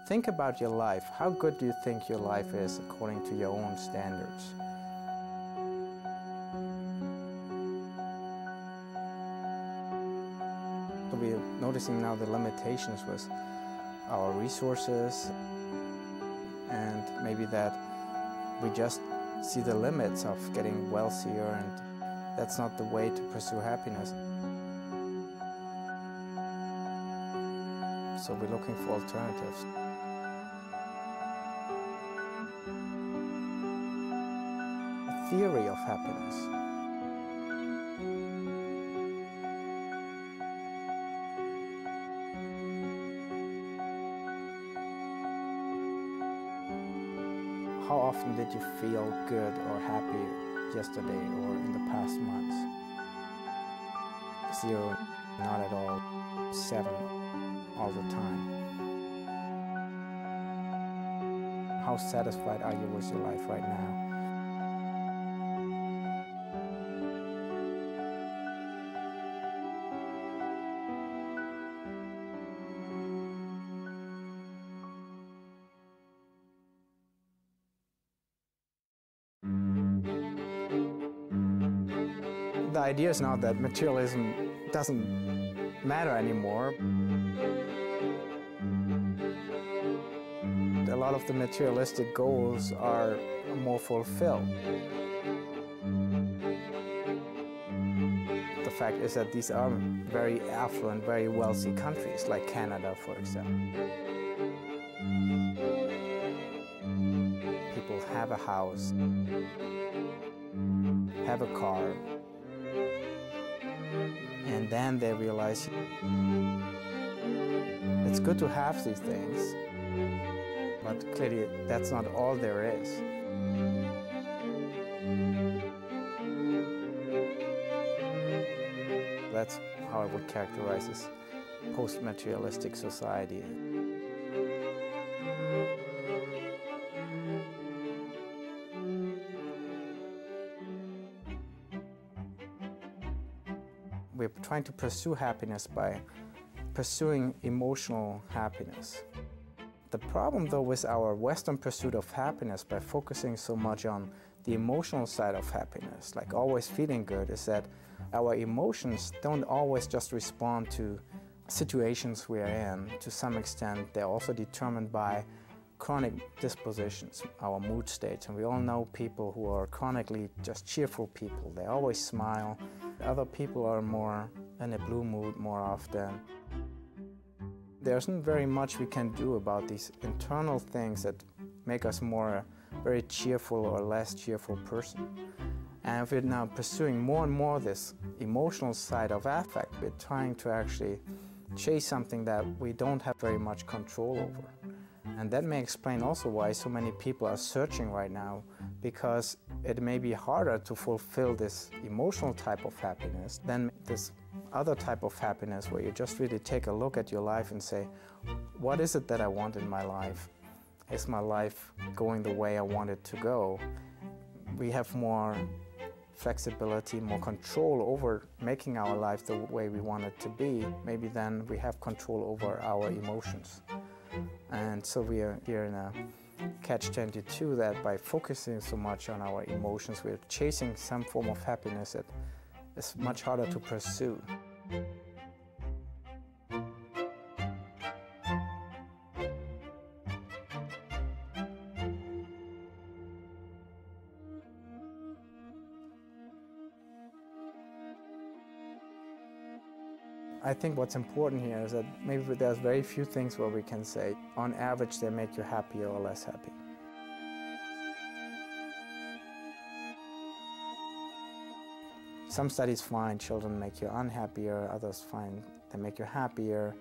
Think about your life. How good do you think your life is according to your own standards? So we're noticing now the limitations with our resources, and maybe that we just see the limits of getting wealthier, and that's not the way to pursue happiness. So we're looking for alternatives. A theory of happiness. How often did you feel good or happy yesterday or in the past months? 0, not at all. 7, all the time. How satisfied are you with your life right now? The idea is now that materialism doesn't matter anymore. A lot of the materialistic goals are more fulfilled. The fact is that these are very affluent, very wealthy countries, like Canada, for example. People have a house, have a car, and then they realize it's good to have these things, but clearly that's not all there is. That's how I would characterize this post-materialistic society. We're trying to pursue happiness by pursuing emotional happiness. The problem, though, with our Western pursuit of happiness, by focusing so much on the emotional side of happiness, like always feeling good, is that our emotions don't always just respond to situations we're in. To some extent, they're also determined by chronic dispositions, our mood states. And we all know people who are chronically just cheerful people. They always smile. Other people are more in a blue mood more often. There isn't very much we can do about these internal things that make us more a very cheerful or less cheerful person. And if we're now pursuing more and more this emotional side of affect, we're trying to actually chase something that we don't have very much control over. And that may explain also why so many people are searching right now, because it may be harder to fulfill this emotional type of happiness than this other type of happiness where you just really take a look at your life and say, what is it that I want in my life? Is my life going the way I want it to go? We have more flexibility, more control over making our life the way we want it to be. Maybe then we have control over our emotions. And so we are here in a catch-22 that by focusing so much on our emotions, we're chasing some form of happiness that is much harder to pursue. I think what's important here is that maybe there's very few things where we can say, on average, they make you happier or less happy. Some studies find children make you unhappier, others find they make you happier.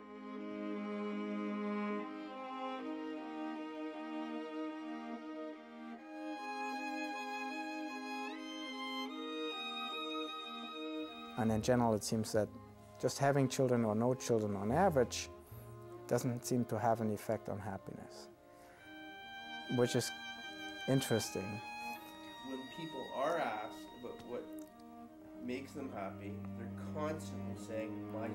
And in general, it seems that just having children or no children on average doesn't seem to have an effect on happiness, which is interesting. When people are asked about what makes them happy, they're constantly saying, my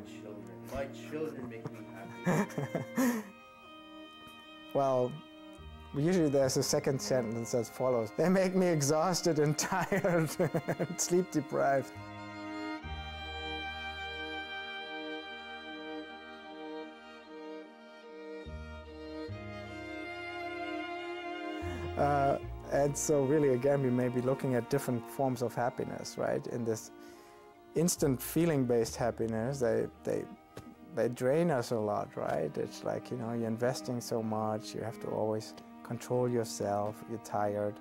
children make me happy. Well, usually there's a second sentence that follows. They make me exhausted and tired and sleep deprived. And so really, again, we may be looking at different forms of happiness, right? In this instant feeling-based happiness, they drain us a lot, right? It's like, you're investing so much, you have to always control yourself, you're tired,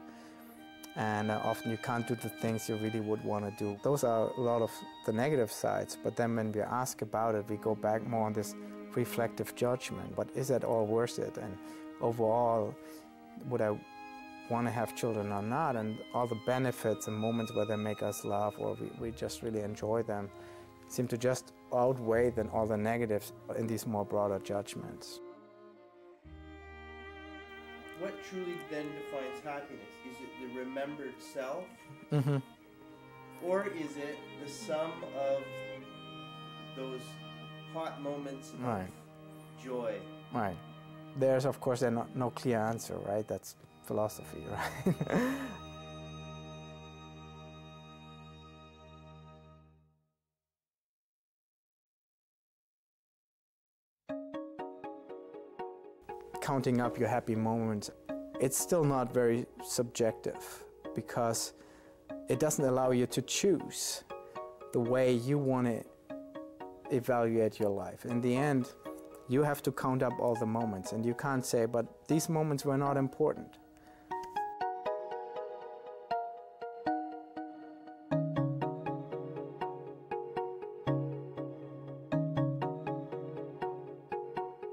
and often you can't do the things you really would want to do. Those are a lot of the negative sides, but then when we ask about it, we go back more on this reflective judgment. But is it all worth it? And overall, would I want to have children or not? And all the benefits and moments where they make us laugh or we just really enjoy them seem to just outweigh then all the negatives in these more broader judgments. What truly then defines happiness? Is it the remembered self? Mm-hmm. Or is it the sum of those hot moments of Right. joy? Right. There's, of course, no clear answer, right? That's philosophy, right? Counting up your happy moments, it's still not very subjective because it doesn't allow you to choose the way you want to evaluate your life. In the end, you have to count up all the moments, and you can't say, but these moments were not important.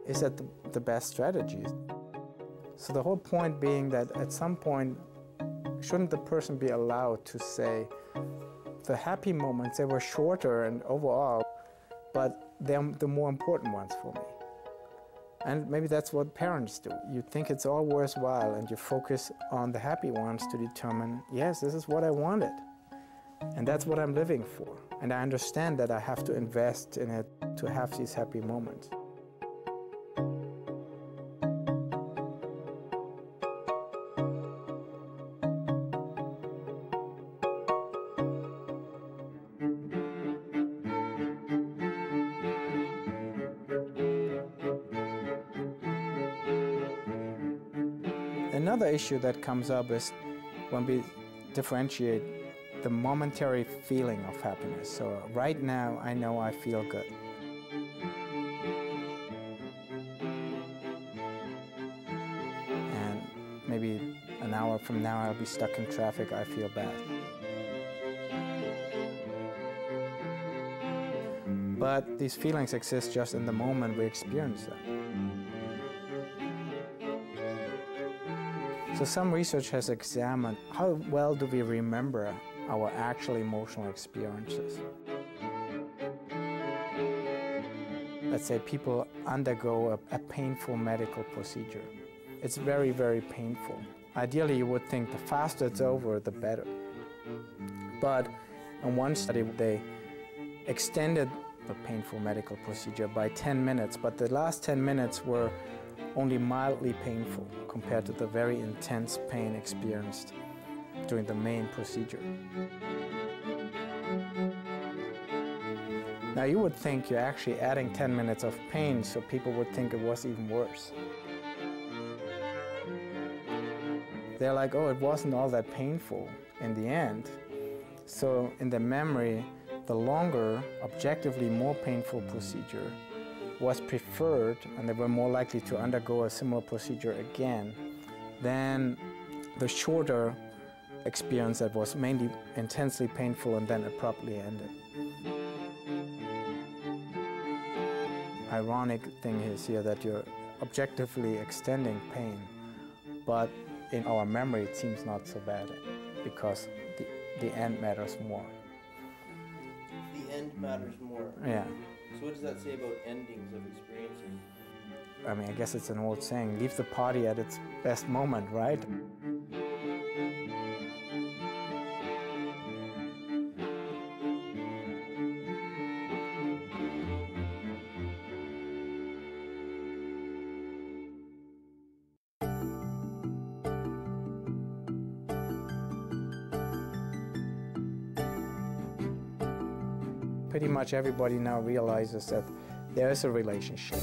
Is that the best strategy? So the whole point being that at some point, shouldn't the person be allowed to say, the happy moments, they were shorter and overall, but they're the more important ones for me. And maybe that's what parents do. You think it's all worthwhile and you focus on the happy ones to determine, yes, this is what I wanted. And that's what I'm living for. And I understand that I have to invest in it to have these happy moments. Another issue that comes up is when we differentiate the momentary feeling of happiness. So right now, I know I feel good. And maybe an hour from now, I'll be stuck in traffic, I feel bad. But these feelings exist just in the moment we experience them. So some research has examined how well do we remember our actual emotional experiences. Let's say people undergo a painful medical procedure. It's very, very painful. Ideally, you would think the faster it's over, the better. But in one study, they extended the painful medical procedure by 10 minutes, but the last 10 minutes were only mildly painful compared to the very intense pain experienced during the main procedure. Now you would think you're actually adding 10 minutes of pain, so people would think it was even worse. They're like, oh, it wasn't all that painful in the end. So in the memory, the longer, objectively more painful procedure was preferred, and they were more likely to undergo a similar procedure again than the shorter experience that was mainly intensely painful and then abruptly ended. Ironic thing is here that you're objectively extending pain, but in our memory it seems not so bad because the end matters more. The end matters more. Yeah. So what does that say about endings of experiences? I mean, I guess it's an old saying, leave the party at its best moment, right? pretty much everybody now realizes that there is a relationship.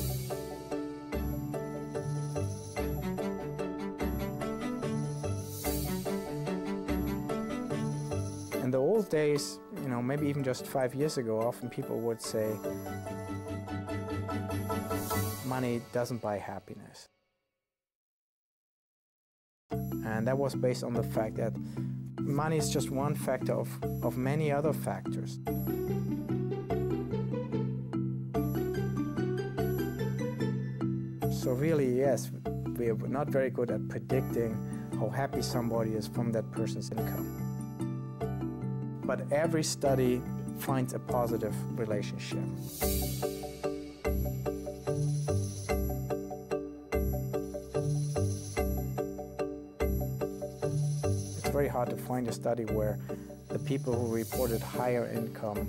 In the old days, maybe even just 5 years ago, often people would say, money doesn't buy happiness. And that was based on the fact that money is just one factor of many other factors. So really, yes, we're not very good at predicting how happy somebody is from that person's income. But every study finds a positive relationship. It's very hard to find a study where the people who reported higher income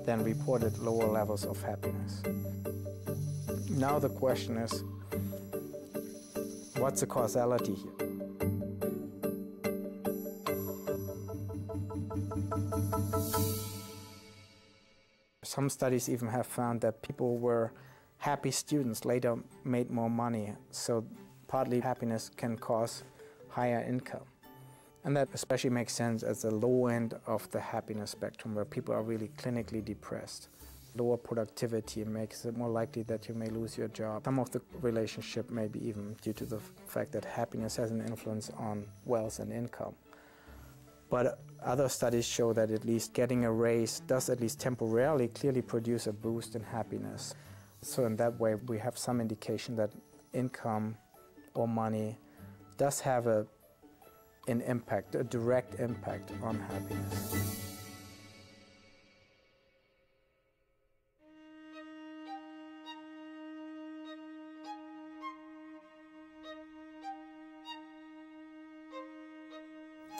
then reported lower levels of happiness. Now the question is, what's the causality here? Some studies even have found that people who were happy students later made more money, so partly happiness can cause higher income. And that especially makes sense at the low end of the happiness spectrum, where people are really clinically depressed. Lower productivity makes it more likely that you may lose your job. Some of the relationship may be even due to the fact that happiness has an influence on wealth and income. But other studies show that at least getting a raise does at least temporarily clearly produce a boost in happiness. So in that way, we have some indication that income or money does have an impact, a direct impact on happiness.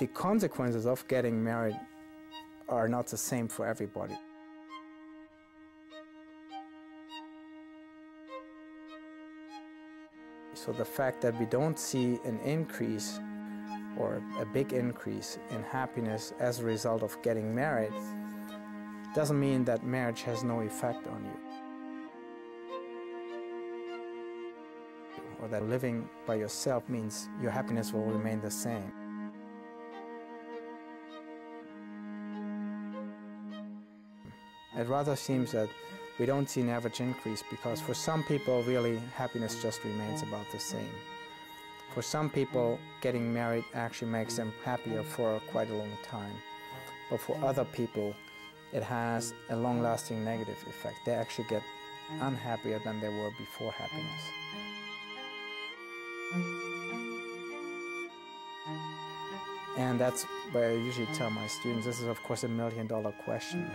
The consequences of getting married are not the same for everybody. So the fact that we don't see an increase or a big increase in happiness as a result of getting married doesn't mean that marriage has no effect on you, or that living by yourself means your happiness will remain the same. It rather seems that we don't see an average increase because for some people really happiness just remains about the same. For some people getting married actually makes them happier for quite a long time. But for other people it has a long-lasting negative effect. They actually get unhappier than they were before happiness. And that's why I usually tell my students, this is of course a million-dollar question.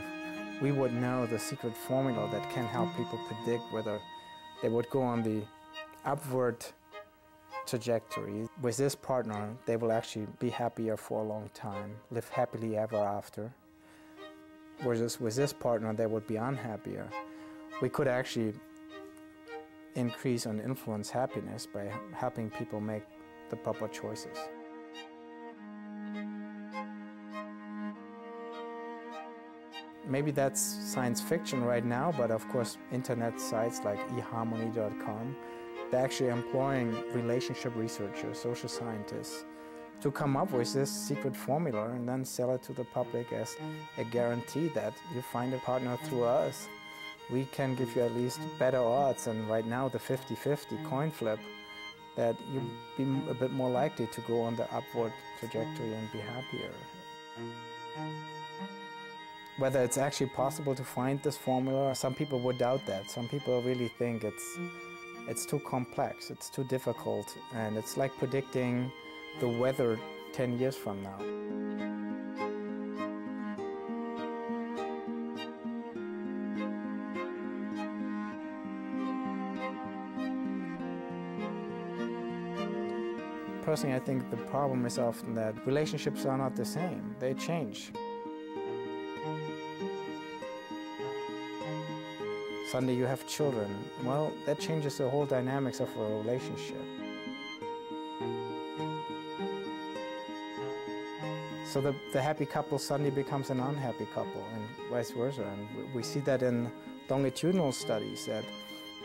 If we would know the secret formula that can help people predict whether they would go on the upward trajectory. With this partner, they will actually be happier for a long time, live happily ever after. Whereas with this partner, they would be unhappier. We could actually increase and influence happiness by helping people make the proper choices. Maybe that's science fiction right now, but of course internet sites like eharmony.com, they're actually employing relationship researchers, social scientists, to come up with this secret formula and then sell it to the public as a guarantee that you find a partner through us. We can give you at least better odds, and right now the 50-50 coin flip, that you'll be a bit more likely to go on the upward trajectory and be happier. Whether it's actually possible to find this formula, some people would doubt that. Some people really think it's too complex, it's too difficult, and it's like predicting the weather 10 years from now. Personally, I think the problem is often that relationships are not the same. They change. Suddenly you have children. Well, that changes the whole dynamics of a relationship. So the happy couple suddenly becomes an unhappy couple, and vice versa. And we see that in longitudinal studies, that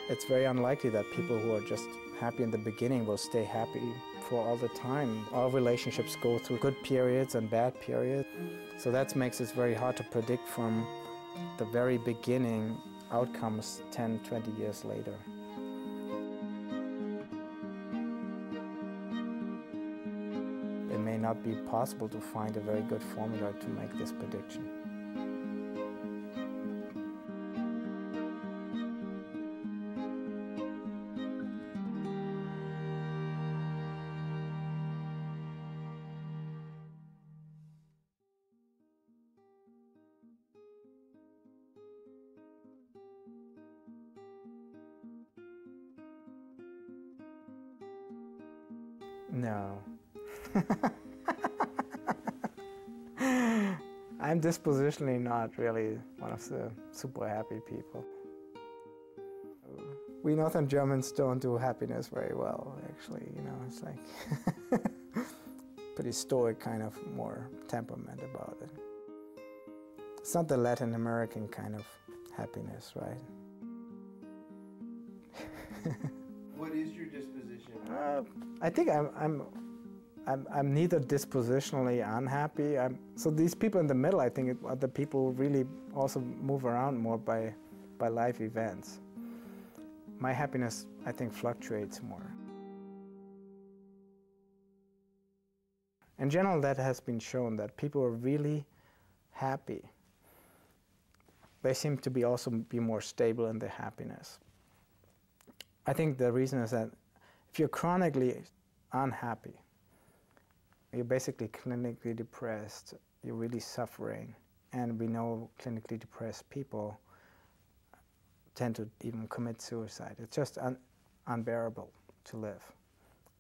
it's very unlikely that people who are just happy in the beginning will stay happy for all the time. All relationships go through good periods and bad periods. So that makes it very hard to predict from the very beginning outcomes 10, 20 years later. It may not be possible to find a very good formula to make this prediction. No. I'm dispositionally not really one of the super happy people. We Northern Germans don't do happiness very well, actually. You know, it's like pretty stoic kind of more temperament about it. It's not the Latin American kind of happiness, right? What is your disposition? I think I'm neither dispositionally unhappy. So these people in the middle, I think, are the people who really also move around more by life events. My happiness, I think, fluctuates more. In general, that has been shown that people who are really happy, they seem to be also be more stable in their happiness. I think the reason is that if you're chronically unhappy, you're basically clinically depressed, you're really suffering, and we know clinically depressed people tend to even commit suicide. It's just unbearable to live.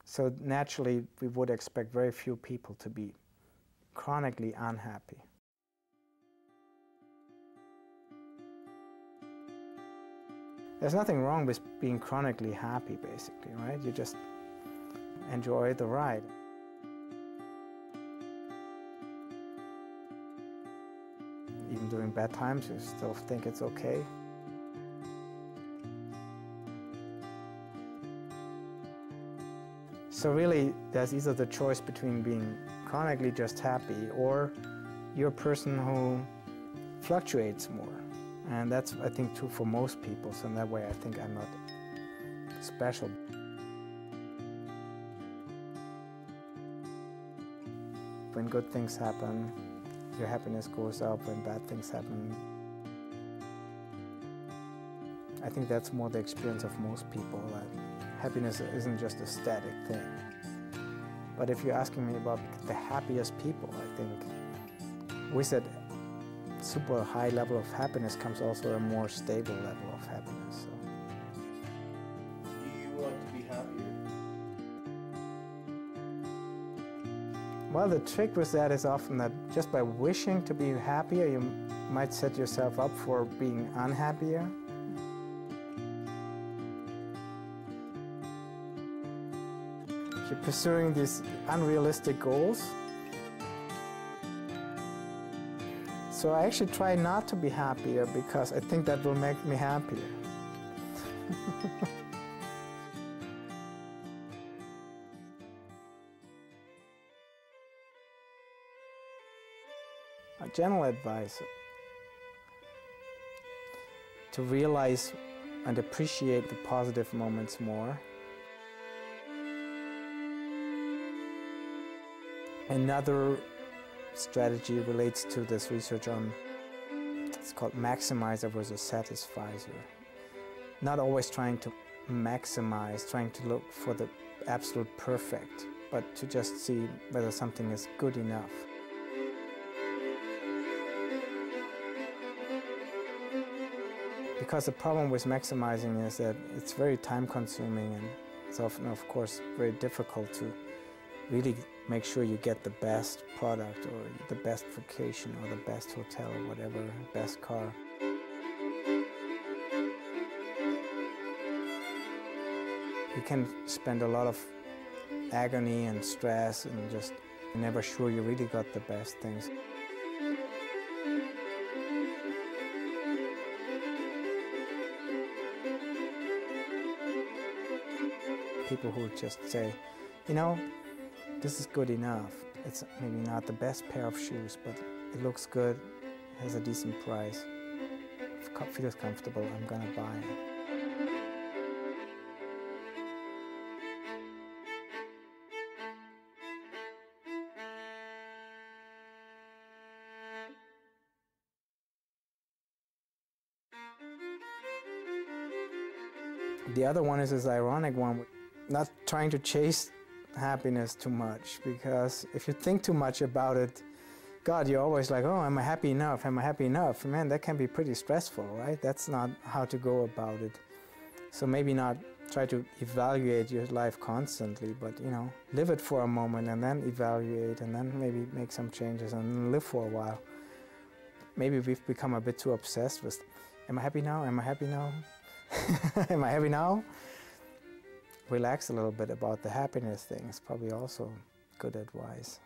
So naturally, we would expect very few people to be chronically unhappy. There's nothing wrong with being chronically happy, basically, right? You just enjoy the ride. Even during bad times, you still think it's okay. So really, there's either the choice between being chronically just happy or you're a person who fluctuates more. And that's, I think, true for most people. So in that way, I think I'm not special. When good things happen, your happiness goes up. When bad things happen, I think that's more the experience of most people, that happiness isn't just a static thing. But if you're asking me about the happiest people, I think with that super high level of happiness comes also a more stable level of happiness. So. Do you want to be happier? Well, the trick with that is often that just by wishing to be happier, you might set yourself up for being unhappier. If you're pursuing these unrealistic goals, so I actually try not to be happier because I think that will make me happier. A general advice: to realize and appreciate the positive moments more. Another strategy relates to this research on, it's called maximizer versus satisfizer. Not always trying to maximize, trying to look for the absolute perfect, but to just see whether something is good enough. Because the problem with maximizing is that it's very time consuming, and it's often, of course, very difficult to really make sure you get the best product or the best vacation or the best hotel or whatever, best car. You can spend a lot of agony and stress and just You're never sure you really got the best things. People who just say, you know, this is good enough. It's maybe not the best pair of shoes, but it looks good, has a decent price, feels comfortable, I'm gonna buy it. The other one is this ironic one, not trying to chase happiness too much, because if you think too much about it, God, you're always like, oh, am I happy enough? Am I happy enough? Man, that can be pretty stressful, right? That's not how to go about it. So maybe not try to evaluate your life constantly, but, you know, live it for a moment and then evaluate and then maybe make some changes and then live for a while. Maybe we've become a bit too obsessed with, am I happy now? Am I happy now? Am I happy now? Relax a little bit about the happiness thing is probably also good advice.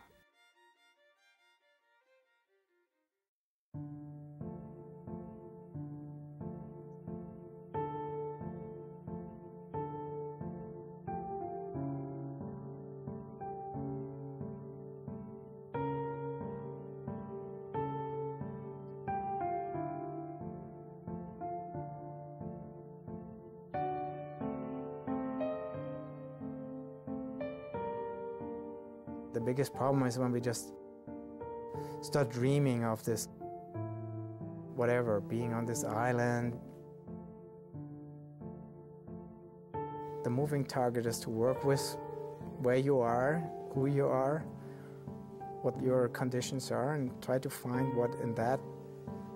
The biggest problem is when we just start dreaming of this, whatever, being on this island. The moving target is to work with where you are, who you are, what your conditions are, and try to find what in that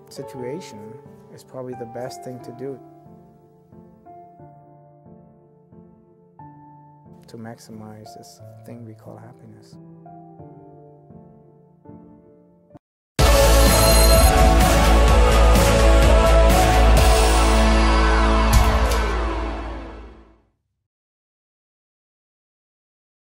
situation is probably the best thing to do to maximize this thing we call happiness.